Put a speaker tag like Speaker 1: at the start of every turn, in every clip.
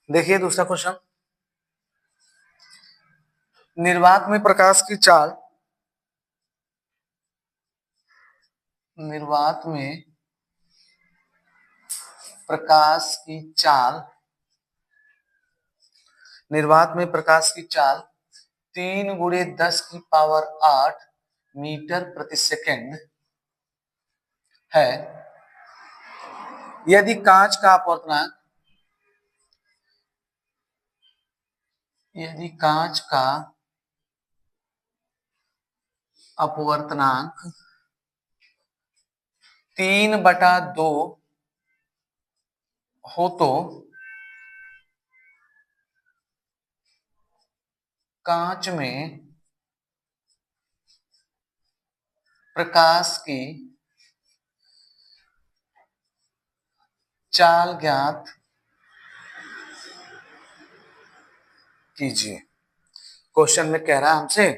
Speaker 1: देखिए दूसरा क्वेश्चन, निर्वात में प्रकाश की चाल, निर्वात में प्रकाश की चाल, निर्वात में प्रकाश की चाल 3 × 10⁸ मीटर प्रति सेकेंड है यदि कांच का अपवर्तनांक, यदि कांच का अपवर्तनांक 3/2 हो तो कांच में प्रकाश की चाल ज्ञात कीजिए। क्वेश्चन में कह रहा है हमसे,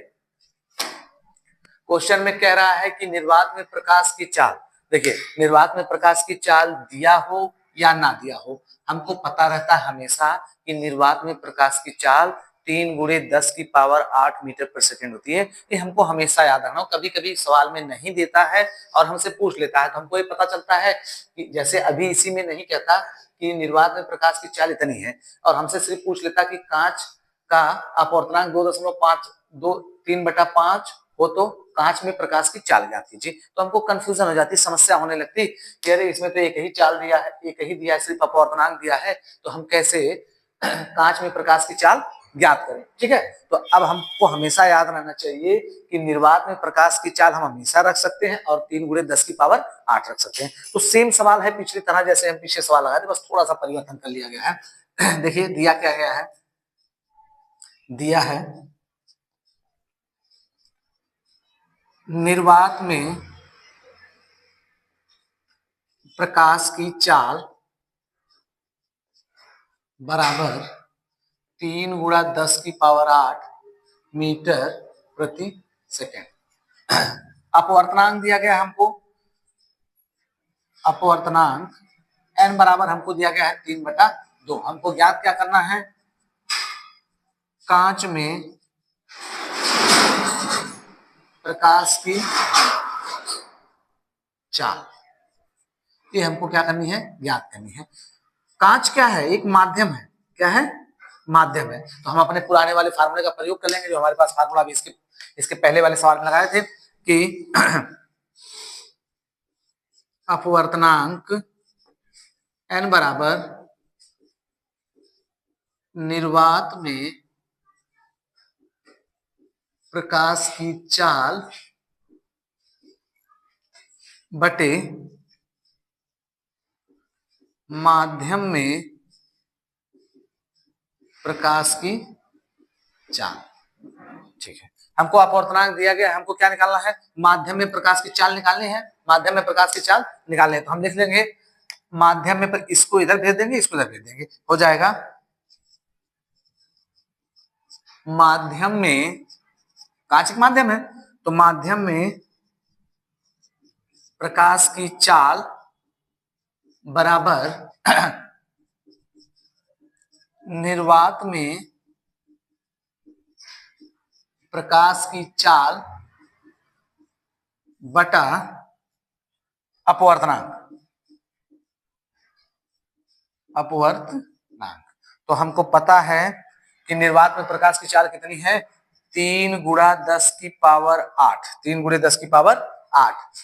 Speaker 1: क्वेश्चन में कह रहा है कि निर्वात में प्रकाश की चाल, देखिए निर्वात में प्रकाश की चाल दिया हो या ना दिया हो, हमको पता रहता है हमेशा कि निर्वात में प्रकाश की चाल 3 × 10⁸ मीटर पर सेकेंड होती है। ये हमको हमेशा याद रखना हो, कभी कभी सवाल में नहीं देता है और हमसे पूछ लेता है तो हमको ये पता चलता है कि जैसे अभी इसी में नहीं कहता कि निर्वात में प्रकाश की चाल इतनी है और हमसे सिर्फ पूछ लेता कि कांच का अपवर्तनांक 3/5 हो तो कांच में प्रकाश की चाल ज्ञात कीजिए, तो हमको कंफ्यूजन हो जाती, समस्या होने लगती कि अरे इसमें तो एक ही चाल दिया है, एक ही दिया है, सिर्फ अपवर्तनांक दिया है, तो हम कैसे कांच में प्रकाश की चाल ज्ञात करें। ठीक है, तो अब हमको हमेशा याद रहना चाहिए कि निर्वात में प्रकाश की चाल हम हमेशा रख सकते हैं और 3 × 10⁸ रख सकते हैं। तो सेम सवाल है पिछली तरह जैसे हम पीछे सवाल लगाए थे, बस थोड़ा सा परिवर्तन कर लिया गया है। देखिए दिया क्या गया है, दिया है निर्वात में प्रकाश की चाल बराबर 3 × 10⁸ मीटर प्रति सेकेंड। अपवर्तनांक दिया गया हमको, अपवर्तनांक n बराबर हमको दिया गया है 3/2। हमको ज्ञात क्या करना है, कांच में प्रकाश की चाल, ये हमको क्या करनी है, ज्ञात करनी है। कांच क्या है, एक माध्यम है, क्या है, माध्यम है। तो हम अपने पुराने वाले फार्मूले का प्रयोग कर लेंगे जो हमारे पास फार्मूला भी इसके पहले वाले सवाल में लगाए थे कि अपवर्तनांक n बराबर निर्वात में प्रकाश की चाल बटे माध्यम में प्रकाश की चाल। ठीक है, हमको अपवर्तनांक दिया गया, हमको क्या निकालना है, माध्यम में प्रकाश की चाल निकालनी है, माध्यम में प्रकाश की चाल निकालनी है। तो हम लिख लेंगे माध्यम में, इसको इधर भेज देंगे, इसको इधर भेज देंगे, हो जाएगा माध्यम में, कांच एक माध्यम है तो माध्यम में प्रकाश की चाल बराबर निर्वात में प्रकाश की चाल बटा अपवर्तनांक, अपवर्तनांक। तो हमको पता है कि निर्वात में प्रकाश की चाल कितनी है, 3 × 10⁸, 3 × 10⁸।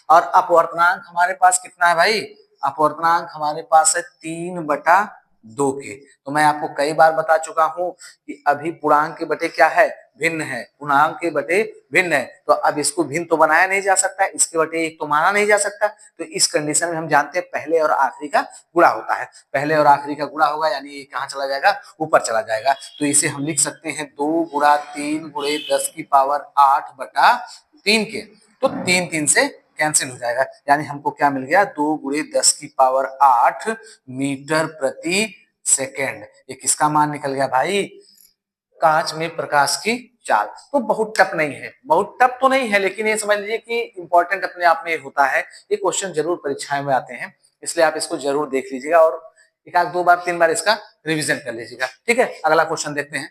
Speaker 1: और अपवर्तनांक हमारे पास कितना है भाई, अपवर्तनांक हमारे पास है 3/2 के। तो मैं आपको कई बार बता चुका हूं कि अभी पूर्णांक के बटे क्या है, भिन्न है, पूर्णांक के बटे भिन्न है, तो अब इसको भिन्न तो बनाया नहीं जा सकता, इसके बटे एक तो माना नहीं जा सकता। तो इस कंडीशन में हम जानते हैं पहले और आखिरी का गुणा होता है, पहले और आखिरी का गुणा होगा यानी ये कहां चला जाएगा, ऊपर चला जाएगा। तो इसे हम लिख सकते हैं 2 × 3 × 10⁻⁸ के, तो 3 से कैंसिल हो जाएगा, यानी हमको क्या मिल गया, 2 × 10⁸ मीटर प्रति सेकेंड। ये किसका मान निकल गया भाई, कांच में प्रकाश की चाल। तो बहुत टफ नहीं है, बहुत टफ तो नहीं है, लेकिन ये समझ लीजिए कि इंपॉर्टेंट अपने आप में होता है, ये क्वेश्चन जरूर परीक्षाएं में आते हैं, इसलिए आप इसको जरूर देख लीजिएगा और एक आध 2 बार 3 बार इसका रिवीजन कर लीजिएगा। ठीक है, अगला क्वेश्चन देखते हैं।